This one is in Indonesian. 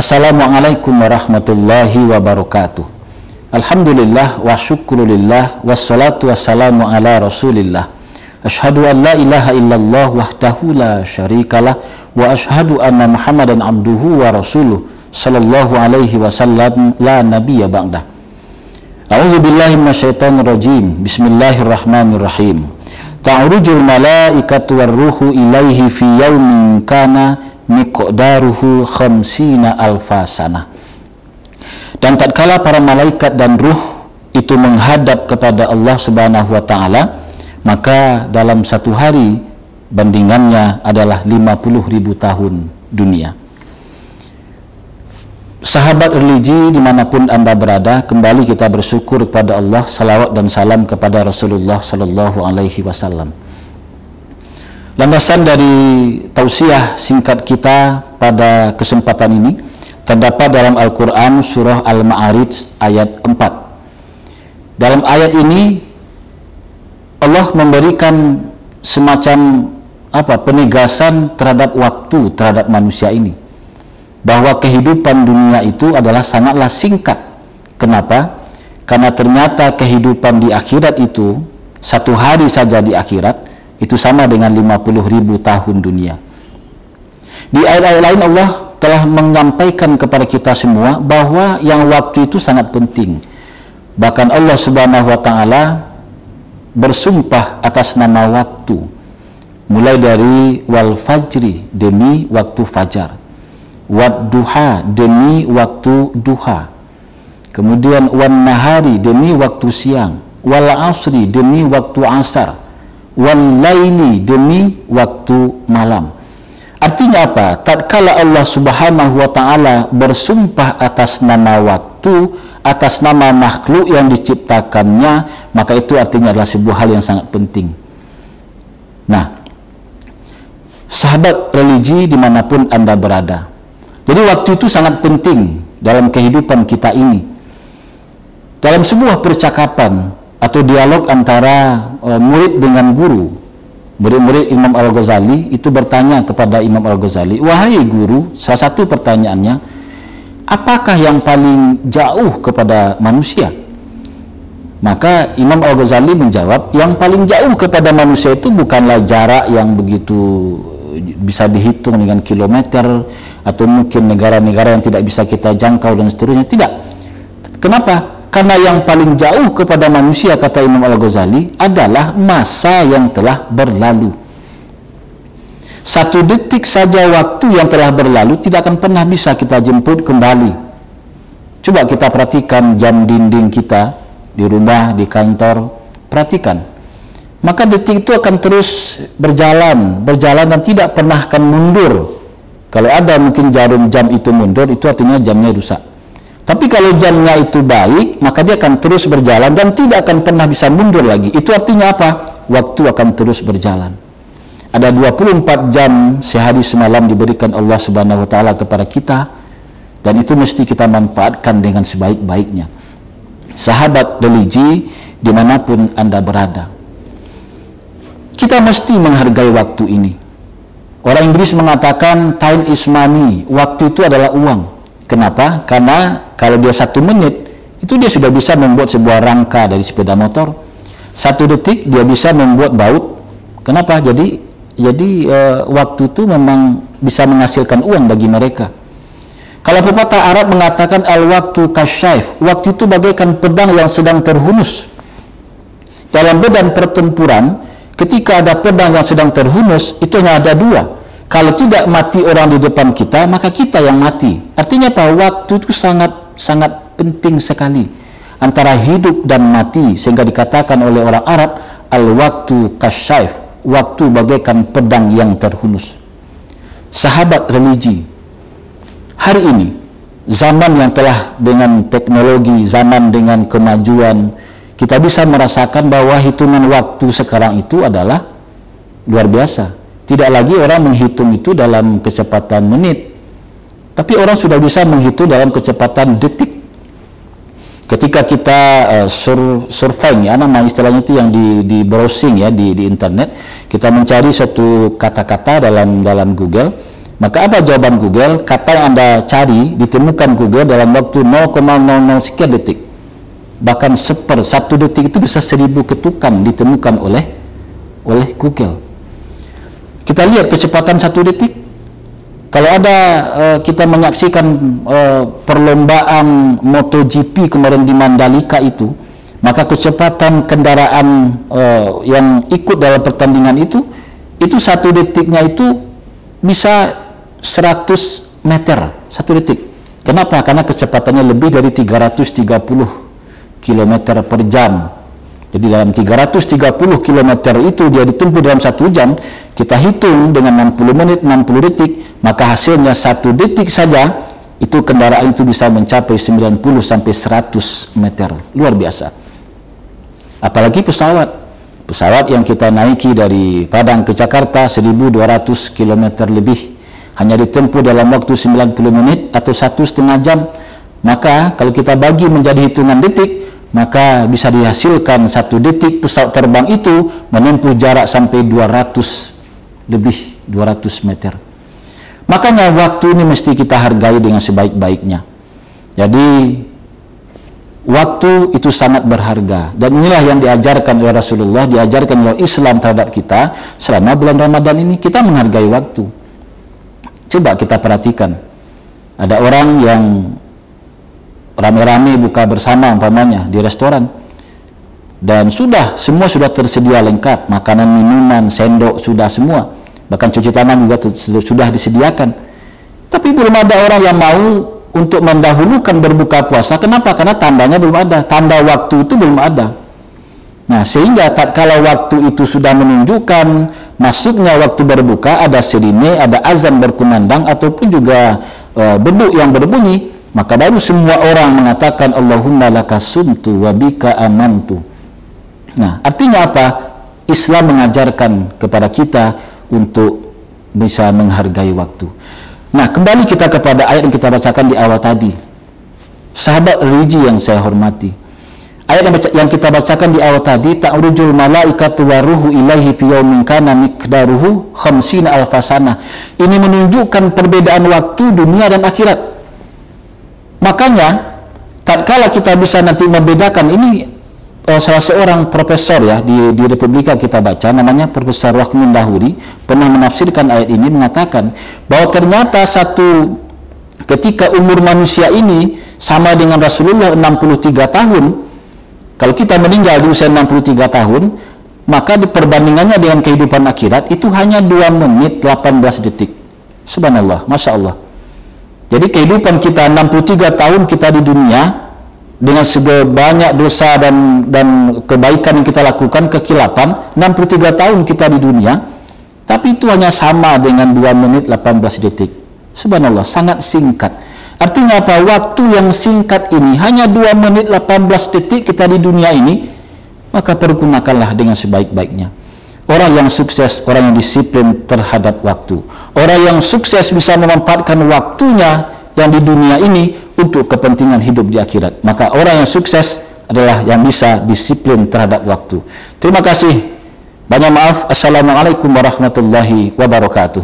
Assalamualaikum warahmatullahi wabarakatuh. Alhamdulillah wa syukrulillah wassalatu wassalamu ala rasulillah. Ashhadu an la ilaha illallah wahdahu la syarikalah wa ashhadu anna Muhammadan abduhu wa rasuluh sallallahu alaihi wasallam la nabiyya ba'dah. A'udzu billahi minasyaitonir rajim. Bismillahirrahmanirrahim. Ta'rujul malaikatu warruhu ilaihi fi yaumin kana miqdaruhu khamsina alfasana. Dan tatkala para malaikat dan ruh itu menghadap kepada Allah Subhanahu wa taala, maka dalam satu hari bandingannya adalah 50.000 tahun dunia. Sahabat religi dimanapun Anda berada, kembali kita bersyukur kepada Allah, salawat dan salam kepada Rasulullah sallallahu alaihi wasallam. Landasan dari tausiah singkat kita pada kesempatan ini terdapat dalam Al-Quran surah Al-Ma'arij ayat 4. Dalam ayat ini Allah memberikan semacam penegasan terhadap waktu, terhadap manusia ini, bahwa kehidupan dunia itu adalah sangatlah singkat. Kenapa? Karena ternyata kehidupan di akhirat itu, satu hari saja di akhirat itu sama dengan 50.000 tahun dunia. Di ayat-ayat lain Allah telah menyampaikan kepada kita semua bahwa yang waktu itu sangat penting. Bahkan Allah Subhanahu wa taala bersumpah atas nama waktu, mulai dari wal fajri, demi waktu fajar, wad duha, demi waktu duha, kemudian wan nahari, demi waktu siang, wal asri, demi waktu asar, wal laili, demi waktu malam. Artinya apa? Tatkala Allah Subhanahu wa taala bersumpah atas nama waktu, atas nama makhluk yang diciptakannya, maka itu artinya adalah sebuah hal yang sangat penting. Nah, sahabat religi dimanapun Anda berada, jadi waktu itu sangat penting dalam kehidupan kita ini. Dalam sebuah percakapan atau dialog antara murid dengan guru, murid-murid Imam Al-Ghazali itu bertanya kepada Imam Al-Ghazali, wahai guru, salah satu pertanyaannya, apakah yang paling jauh kepada manusia? Maka Imam Al-Ghazali menjawab, yang paling jauh kepada manusia itu bukanlah jarak yang begitu bisa dihitung dengan kilometer, atau mungkin negara-negara yang tidak bisa kita jangkau dan seterusnya. Tidak. Kenapa? Karena yang paling jauh kepada manusia, kata Imam Al-Ghazali, adalah masa yang telah berlalu. Satu detik saja waktu yang telah berlalu tidak akan pernah bisa kita jemput kembali. Coba kita perhatikan jam dinding kita di rumah, di kantor, perhatikan. Maka detik itu akan terus berjalan dan tidak pernah akan mundur. Kalau ada mungkin jarum jam itu mundur, itu artinya jamnya rusak. Tapi kalau jamnya itu baik, maka dia akan terus berjalan dan tidak akan pernah bisa mundur lagi. Itu artinya apa? Waktu akan terus berjalan. Ada 24 jam sehari semalam diberikan Allah Subhanahu wa taala kepada kita, dan itu mesti kita manfaatkan dengan sebaik-baiknya. Sahabat religi dimanapun Anda berada, kita mesti menghargai waktu ini. Orang Inggris mengatakan time is money, waktu itu adalah uang. Kenapa? Karena kalau dia 1 menit, itu dia sudah bisa membuat sebuah rangka dari sepeda motor. 1 detik dia bisa membuat baut. Kenapa? Jadi waktu itu memang bisa menghasilkan uang bagi mereka. Kalau pepatah Arab mengatakan al-waktu kasyaif, waktu itu bagaikan pedang yang sedang terhunus. Dalam medan pertempuran, ketika ada pedang yang sedang terhunus, itu hanya ada 2. Kalau tidak mati orang di depan kita, maka kita yang mati. Artinya apa? Waktu itu sangat penting sekali antara hidup dan mati, sehingga dikatakan oleh orang Arab al-waktu kasyaif, waktu bagaikan pedang yang terhunus. Sahabat religi, hari ini zaman yang telah dengan teknologi, zaman dengan kemajuan, kita bisa merasakan bahwa hitungan waktu sekarang itu adalah luar biasa. Tidak lagi orang menghitung itu dalam kecepatan menit, tapi orang sudah bisa menghitung dalam kecepatan detik. Ketika kita surfing, ya nama istilahnya itu yang di browsing ya di internet, kita mencari suatu kata-kata dalam Google, Maka apa jawaban Google? Kata yang Anda cari ditemukan Google dalam waktu 0,00 sekian detik. Bahkan satu detik itu bisa 1000 ketukan ditemukan oleh Google. Kita lihat kecepatan 1 detik. Kalau ada kita menyaksikan perlombaan MotoGP kemarin di Mandalika itu, maka kecepatan kendaraan yang ikut dalam pertandingan itu 1 detiknya itu bisa 100 meter 1 detik. Kenapa? Karena kecepatannya lebih dari 330 km per jam. Jadi dalam 330 km itu dia ditempuh dalam 1 jam, kita hitung dengan 60 menit, 60 detik, maka hasilnya 1 detik saja, itu kendaraan itu bisa mencapai 90 sampai 100 meter. Luar biasa. Apalagi pesawat yang kita naiki dari Padang ke Jakarta 1200 km lebih, hanya ditempuh dalam waktu 90 menit atau 1,5 jam. Maka kalau kita bagi menjadi hitungan detik, maka bisa dihasilkan 1 detik pesawat terbang itu menempuh jarak sampai 200 meter. Makanya waktu ini mesti kita hargai dengan sebaik-baiknya. Jadi waktu itu sangat berharga, dan inilah yang diajarkan oleh Rasulullah, diajarkan oleh Islam terhadap kita selama bulan Ramadan ini. Kita menghargai waktu. Coba kita perhatikan, ada orang yang rame-rame buka bersama umpamanya di restoran, dan semua sudah tersedia lengkap, makanan, minuman, sendok sudah semua, bahkan cuci tangan juga sudah disediakan, tapi belum ada orang yang mau untuk mendahulukan berbuka puasa. Kenapa? Karena tandanya belum ada, tanda waktu itu belum ada. Nah, sehingga tatkala waktu itu sudah menunjukkan masuknya waktu berbuka, ada sirine, ada azan berkumandang ataupun juga beduk yang berbunyi, maka baru semua orang mengatakan Allahumma laka sumtu wa bika amantu. Nah, artinya apa? Islam mengajarkan kepada kita untuk bisa menghargai waktu. Nah, kembali kita kepada ayat yang kita bacakan di awal tadi. Sahabat religi yang saya hormati, ayat yang kita bacakan di awal tadi, ta'rujul malaikatu wa ruhu ilaihi fi yaumin kana miqdaruhu 50 alfasana. Ini menunjukkan perbedaan waktu dunia dan akhirat. Makanya tatkala kita bisa nanti membedakan ini, salah seorang profesor ya di Republika kita baca, namanya Profesor Rahmin Dahuri, pernah menafsirkan ayat ini, mengatakan bahwa ternyata ketika umur manusia ini sama dengan Rasulullah 63 tahun, kalau kita meninggal di usia 63 tahun, maka perbandingannya dengan kehidupan akhirat itu hanya 2 menit 18 detik. Subhanallah, Masya Allah. Jadi kehidupan kita 63 tahun kita di dunia, dengan sebanyak dosa dan kebaikan yang kita lakukan, kekilapan, 63 tahun kita di dunia, tapi itu hanya sama dengan 2 menit 18 detik. Subhanallah, sangat singkat. Artinya apa? Waktu yang singkat ini, hanya 2 menit 18 detik kita di dunia ini, maka pergunakanlah dengan sebaik-baiknya. Orang yang sukses, orang yang disiplin terhadap waktu. Orang yang sukses bisa memanfaatkan waktunya yang di dunia ini untuk kepentingan hidup di akhirat. Maka orang yang sukses adalah yang bisa disiplin terhadap waktu. Terima kasih. Banyak maaf. Assalamualaikum warahmatullahi wabarakatuh.